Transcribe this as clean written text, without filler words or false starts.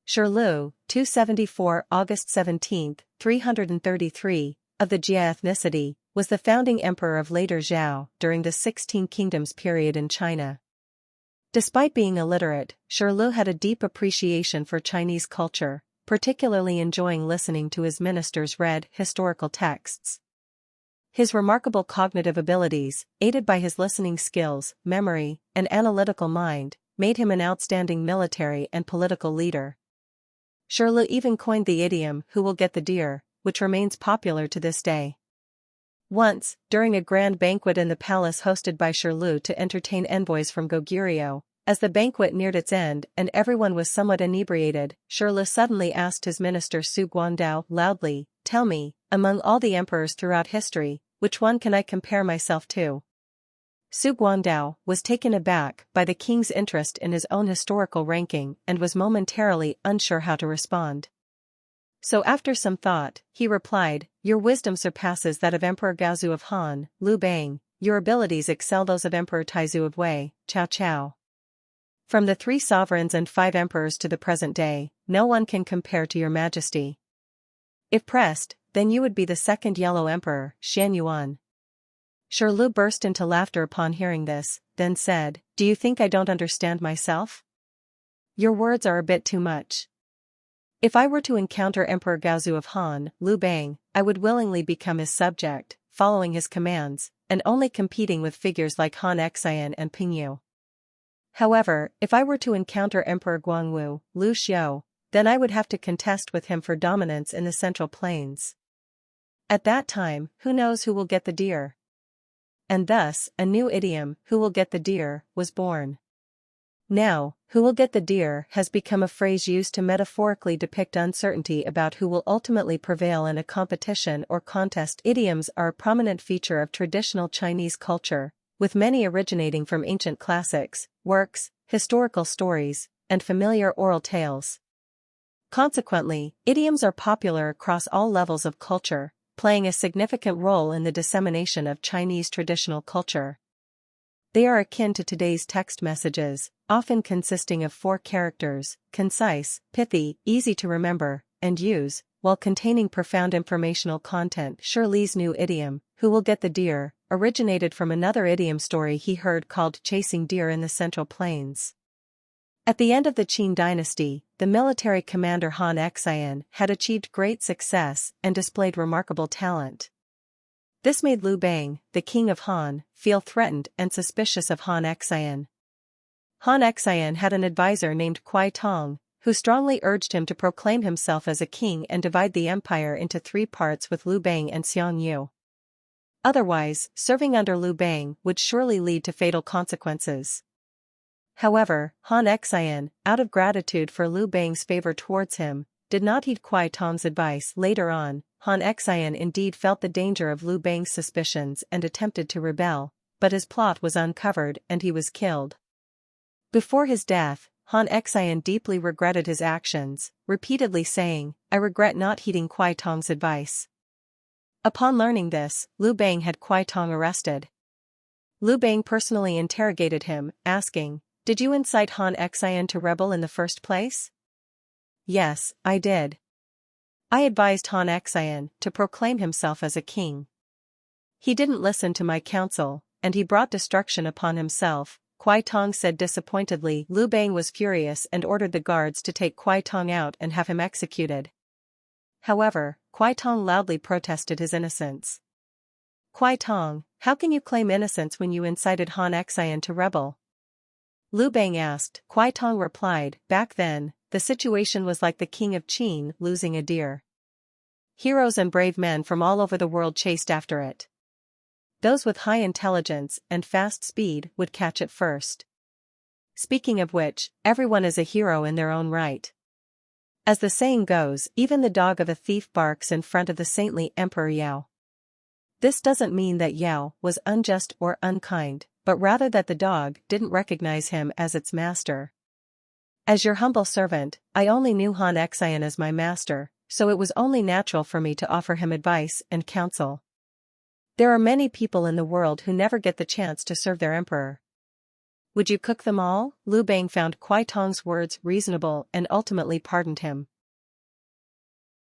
Shirlu, 274 August 17, 333, of the Jia ethnicity, was the founding emperor of later Zhou during the 16 Kingdoms period in China. Despite being illiterate, Shirlu had a deep appreciation for Chinese culture, particularly enjoying listening to his ministers read historical texts. His remarkable cognitive abilities, aided by his listening skills, memory, and analytical mind, made him an outstanding military and political leader. Shirlu even coined the idiom, "Who will get the deer," which remains popular to this day. Once, during a grand banquet in the palace hosted by Shirlu to entertain envoys from Goguryeo, as the banquet neared its end and everyone was somewhat inebriated, Shirlu suddenly asked his minister Su Guandao loudly, "Tell me, among all the emperors throughout history, which one can I compare myself to?" Su Guandao was taken aback by the king's interest in his own historical ranking and was momentarily unsure how to respond. So after some thought, he replied, "Your wisdom surpasses that of Emperor Gaozu of Han, Liu Bang, your abilities excel those of Emperor Taizu of Wei, Cao Cao. From the 3 sovereigns and 5 emperors to the present day, no one can compare to your majesty. If pressed, then you would be the second Yellow Emperor, Xian Yuan." Shirlu burst into laughter upon hearing this, then said, "Do you think I don't understand myself? Your words are a bit too much. If I were to encounter Emperor Gaozu of Han, Liu Bang, I would willingly become his subject, following his commands, and only competing with figures like Han Xian and Ping Yu. However, if I were to encounter Emperor Guangwu, Liu Xiu, then I would have to contest with him for dominance in the Central Plains. At that time, who knows who will get the deer?" And thus, a new idiom, "Who will get the deer," was born. Now, "who will get the deer" has become a phrase used to metaphorically depict uncertainty about who will ultimately prevail in a competition or contest. Idioms are a prominent feature of traditional Chinese culture, with many originating from ancient classics, works, historical stories, and familiar oral tales. Consequently, idioms are popular across all levels of culture, playing a significant role in the dissemination of Chinese traditional culture. They are akin to today's text messages, often consisting of 4 characters, concise, pithy, easy to remember, and use, while containing profound informational content. Shirlu's new idiom, "Who will get the deer," originated from another idiom story he heard called "Chasing Deer in the Central Plains." At the end of the Qin dynasty, the military commander Han Xian had achieved great success and displayed remarkable talent. This made Liu Bang, the king of Han, feel threatened and suspicious of Han Xian. Han Xian had an advisor named Kuai Tong, who strongly urged him to proclaim himself as a king and divide the empire into 3 parts with Liu Bang and Xiang Yu. Otherwise, serving under Liu Bang would surely lead to fatal consequences. However, Han Xian, out of gratitude for Liu Bang's favor towards him, did not heed Kuai Tong's advice. Later on, Han Xian indeed felt the danger of Liu Bang's suspicions and attempted to rebel, but his plot was uncovered and he was killed. Before his death, Han Xian deeply regretted his actions, repeatedly saying, "I regret not heeding Kuai Tong's advice." Upon learning this, Liu Bang had Kuai Tong arrested. Liu Bang personally interrogated him, asking, "Did you incite Han Xian to rebel in the first place?" "Yes, I did. I advised Han Xian to proclaim himself as a king. He didn't listen to my counsel, and he brought destruction upon himself," Kuai Tong said disappointedly. Liu Bang was furious and ordered the guards to take Kuai Tong out and have him executed. However, Kuai Tong loudly protested his innocence. "Kuai Tong, how can you claim innocence when you incited Han Xian to rebel?" Liu Bang asked. Kuai Tong replied, "Back then, the situation was like the king of Qin losing a deer. Heroes and brave men from all over the world chased after it. Those with high intelligence and fast speed would catch it first. Speaking of which, everyone is a hero in their own right. As the saying goes, even the dog of a thief barks in front of the saintly Emperor Yao. This doesn't mean that Yao was unjust or unkind, but rather that the dog didn't recognize him as its master. As your humble servant, I only knew Han Xian as my master, so it was only natural for me to offer him advice and counsel. There are many people in the world who never get the chance to serve their emperor. Would you cook them all? Liu Bang found Kuai Tong's words reasonable and ultimately pardoned him.